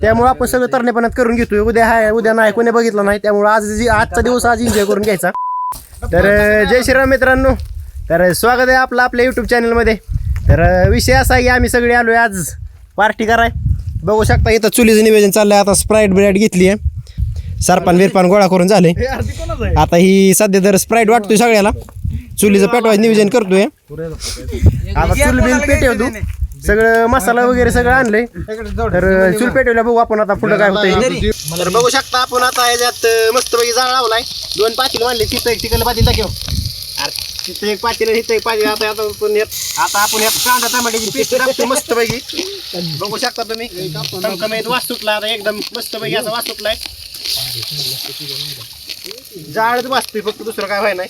त्यामुळे आपण सगळं तरणेपणात करून घेतोय. उद्या नाही कोणी बघितलं नाही, त्यामुळे आजचा दिवस आज एन्जॉय करून घ्यायचा. तर जय श्रीराम मित्रांनो, तर स्वागत आहे आपलं आपल्या यूट्यूब चॅनलमध्ये. तर विषय असा आहे की आम्ही सगळे आलोय आज पार्टी कराय. बघू शकता इथं चुलीचं निवेदन चाललंय. आता स्प्राईट ब्राईट घेतली आहे, सरपान बिरपान गोळा करून झाले. आता ही सध्या तर स्प्राईट वाटतोय सगळ्याला. चुलीचं पेटवायचं नियोजन करतोय. आता चूल बिल पेटवतो, सगळं मसाला वगैरे सगळं आणलंय. तर चूल पेटवल्या बघू आपण आता पुढं काय होतंय. तर बघू शकता आपण आता याच्यात मस्तपैकी जाळ लावलाय. 2 पातेलं आणले, तिथं एक तिकडलं पातेलं दाखव. तिथं एक पातेलं, इथं एक पातेलं. आता आपण यात कांदा टमाट्याची पेस्ट टाकतो मस्तपैकी. बघू शकता तुम्ही टमटमीत वास सुटला. आता एकदम मस्तपैकी असा वास सुटलाय. जाळच वाचतोय फक्त, दुसरं काय व्हाय नाही.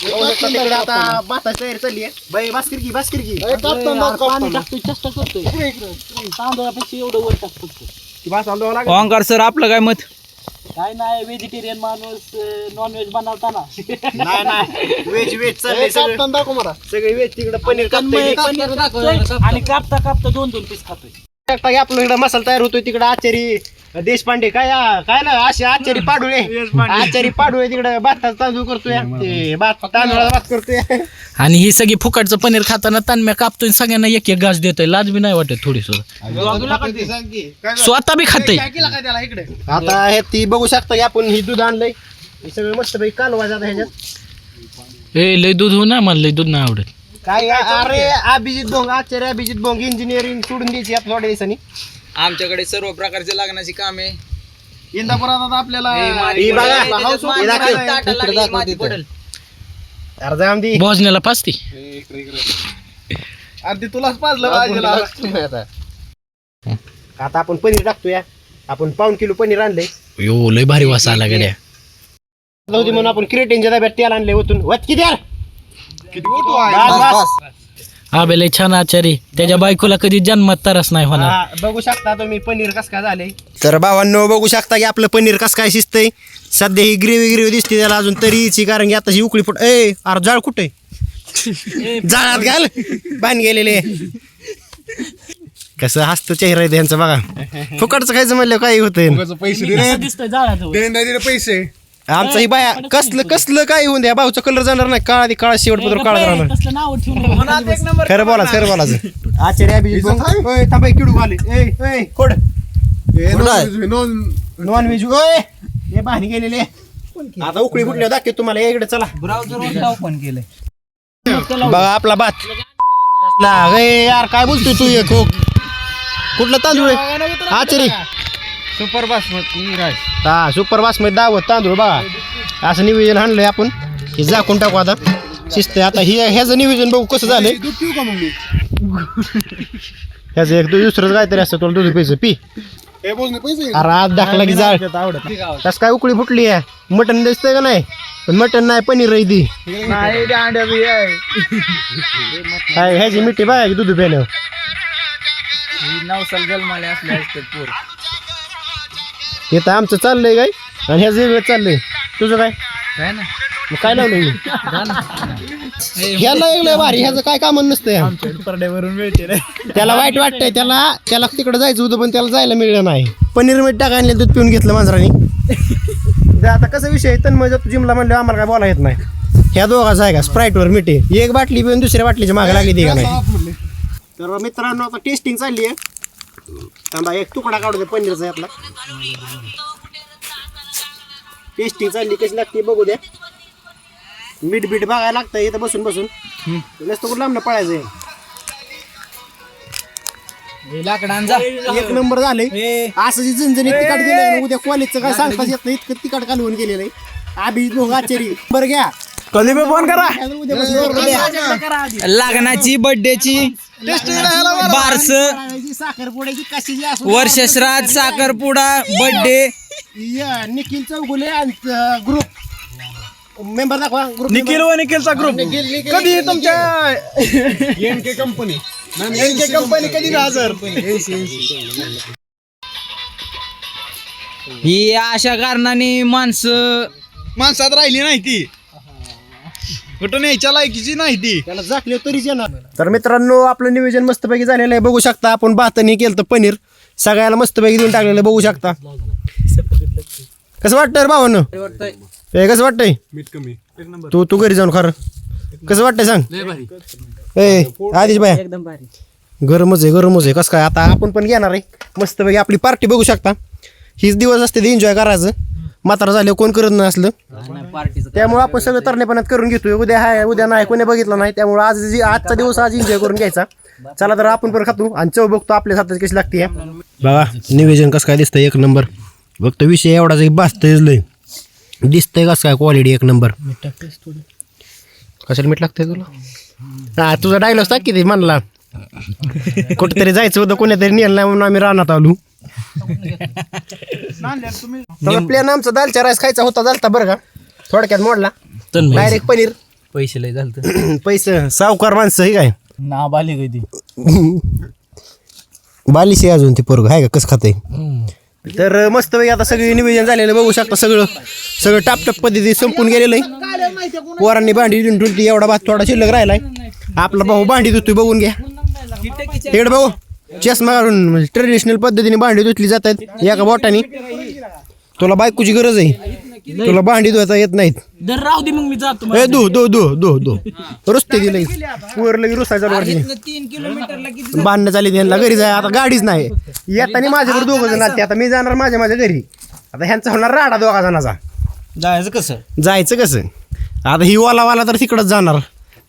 तिकडे आता भाताची तयारी चालली आहे. बाई बास्किर की पाणी टाकतोय, चेष्टा करतोय तांदळापेक्षा एवढं वर टाकतो. ओंकार सर, आपलं काय मत? काय नाही, व्हेजिटेरियन माणूस नॉन व्हेज बनवताना नाही व्हेज चाललंय सगळे व्हेज. तिकडे पनीर आणि कापता कापता 2-2 पीस खातोय. आपलं इकडे मसाला तयार होतोय. तिकडे आचारी देशपांडे काय ना असे आचारी पाडुळे तिकडे भाताचा तांदूळ करतोय, तांदूळाचा भात करतोय. आणि ही सगळी फुकटचं पनीर खाताना तानम्या कापतोय, सगळ्यांना एक एक घास देतोय. लाज बी नाही वाटत थोडी सुद्धा, स्वतः बी खातोय. आता हे ती बघू शकता की आपण ही दूध आणलंय. हे सगळं मस्त पैकी कालवा जात ह्याच्यात. लय दूध हो ना, मला लय दूध नाही आवडत. काय अरे आचार्य अभिजित बोंग इंजिनिअरिंग सोडून द्यायची थोड्या दिवसांनी. आमच्याकडे सर्व प्रकारचे लागण्याची कामे. इंदापुरात आपल्याला भोजनाला पाचती अर्धी तुलाच पाजलं. आता आपण पनीर टाकतोय. आपण 1 किलो पनीर आणलंय. यो लय भारी वास आला गड्या. म्हणून आपण क्रिएटिनच्या डब्यात तेल आणलंय. ओतून वत किती हा बेले छान आचारी. त्याच्या बायकोला कधी जन्मात तरस नाही होणार. बघू शकता तुम्ही पनीर कस काय झालंय. तर भावांनो बघू शकता की आपलं पनीर कस काय शिजतंय. सध्या ही ग्रेव्ही दिसते त्याला अजून तरीची, कारण की आता ही उकळी फुट. अरे जाळ कुठे जाळात घाल बांध गेलेले. कसं हसतं चेहरा आहे त्यांचं बघा. फुकटचं खायचं म्हणलं काही होतंय. पैसे आमचा ही बाया कसलं काय होऊन द्या. भाऊचा कलर जाणार नाही, काळा शेवटपत्र काळा जाणार. खरं बोलायचं. आचार्य अभिजित थांबा किडू आले कोड नॉन व्हेज हे बाहेर गेलेले. आता उकळी फुटल्या दाखव तुम्हाला. इकडे चला, ओपन केलंय बघा आपला भात. यार काय बोलतोय तू. एक कुठलं तांदूळ आहे आचारी? Super basmati rice. हा सुपर बासमती दावत तांदूळ बघा. असं नियोजन आणलंय आपण. हे झाकून टाकू आता शिजतंय. आता ह्याचं नियोजन बघू कसं झालंय. ह्याचं एक दुसरं काहीतरी असतं. तुला दूध प्यायचं पी. अरे आज दाखला की जाळ कस काय उकळी फुटली आहे. मटण दिसतंय का नाही, पण मटण नाही, पनीर आहे ती. ह्याची मिठी बघा की दूध प्यायला. नवसाल जन्माले असले असते पोर. इथं आमचं चाललंय काय, आणि ह्याचं वेगळं चाललंय. तुझं काय काय ना काय लावलंय ह्याला वेगळं भारी. ह्याचं काय काम नसतंय. त्याला वाईट वाटतंय. त्याला तिकडे जायचं होतं, पण त्याला जायला मिळलं नाही. पनीर मीठ टाका आणले, दूध पिऊन घेतलं मांजराने. आता कसा विषय आहे, तन्मय तू जिमला म्हणलं आम्हाला काय बोला येत नाही. ह्या दोघांचा आहे का स्प्राईटवर मिठे. एक बाटली पिऊन दुसऱ्या बाटलीच्या मागे लागली ती का नाही. तर मित्रांनो आता टेस्टिंग चालली आहे. थांबा एक तुकडा काढू दे पनीरचा यातला. टेस्टिंग चालली कशी लागते बघू द्या. मीठ बघायला लागतं इथं बसून नसतं कुठं लांब पळायचं. एक नंबर झालंय. असं जी झणझणीत तिखट गेलंय. उद्या कॉलेजचं काय सांगताच येत नाही, इतकं तिखट कालवून गेलेलं आहे. अभिजित भोंग आचारी बरं घ्या. कधी फोन करा. लग्नाची, बर्थडेची, बारस, साखरपुड्याची कशी वर्षश्राद्ध, साखरपुडा, birthday. Nikhil Chougule group member दाखवा. ग्रुप निखिलचा ग्रुप कधी तुमच्या कंपनी कधी हजर. ही अशा कारणाने माणसात राहिली नाही ती. कुठून यायच्या लायकीची नाही ती. त्याला झाकले तरीच येणार. तर मित्रांनो आपलं नियोजन मस्तपैकी झालेलं आहे. बघू शकता आपण भाताने केलं पनीर. सगळ्याला मस्तपैकी देऊन टाकलेलं बघू शकता. कसं वाटतंय रे भावांनो? कसं वाटतंय? तू घरी जाऊन खरं कसं वाटतंय सांग. ए आधीच बाया एकदम भारी. गरमच आहे कसं काय. आता आपण पण घेणार आहे मस्तपैकी आपली पार्टी बघू शकता. हीच दिवस असते ते एन्जॉय करायचं. म्हातारा झालं कोण करत नसलं त्यामुळे आपण सगळं तरणेपणात करून घेतोय. उद्या नाही कोणी बघितलं नाही त्यामुळे आजचा दिवस आज एन्जॉय करून घ्यायचा. चला तर आपण पण खातो आणि चव बघतो आपल्या हातात कशी लागते. बघा नियोजन कसं काय दिसतंय एक नंबर. फक्त विषय एवढाच भासतंय लय दिसतंय कसं काय क्वालिटी एक नंबर. कशाला मीठ लागतंय तुला? हा तुझा डायलॉग टाक किती म्हणला कुठेतरी जायचं होतं कोणीतरी नेलं नाही म्हणून आम्ही रानात आलो. प्लॅन आमचा दालचा राईस खायचा होता झालता बरं का थोडक्यात मोडला. डायरेक्ट पनीर पैसे लय झालं पैसे सावकार माणसं हे काय ना बाली कधी बालिशी अजून ते पोरग आहे का कसं खाते. तर मस्त पैकी आता सगळी नियोजन झालेलं बघू शकता. सगळं टापटाप पद्धती संपून गेलेलं आहे. पोरांनी भांडी धुतली एवढा भात थोडा शिल्लक राहिलाय. आपला भाऊ भांडी धुतोय बघून घ्या. इकडे बघू चष्मा घालून ट्रेडिशनल पद्धतीने भांडी धुतली जातात एका बोटाने. तुला बायकोची गरज आहे. तुला भांडी धुवायचा येत नाहीत. दर राहू दे मग मी जातो. ए दो रुसते दिले वर लगे रुसायचा 3 किलोमीटरला किती बांधणं चालली त्यांना घरी जाय. आता गाडीच नाही येताना माझ्याकडे दोघं जण आले. आता मी जाणार माझ्या घरी. आता ह्यांचा होणार राडा दोघा जणाचा. जायचं कसं. आता ही वाला तर तिकडच जाणार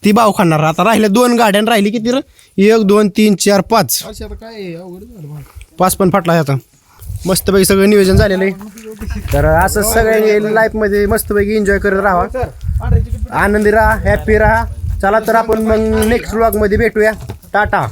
ती भाव खाणार. आता राहिल्या 2 गाड्या राहिली किती 1 2 3 4 5 5 पण फाटला आता. मस्तपैकी सगळं नियोजन झालेलं आहे. तर असं सगळ्या लाईफमध्ये मस्तपैकी एन्जॉय करत राहा. आनंदी राहा हॅपी राहा. चला तर आपण मग नेक्स्ट व्लॉगमध्ये भेटूया. टाटा.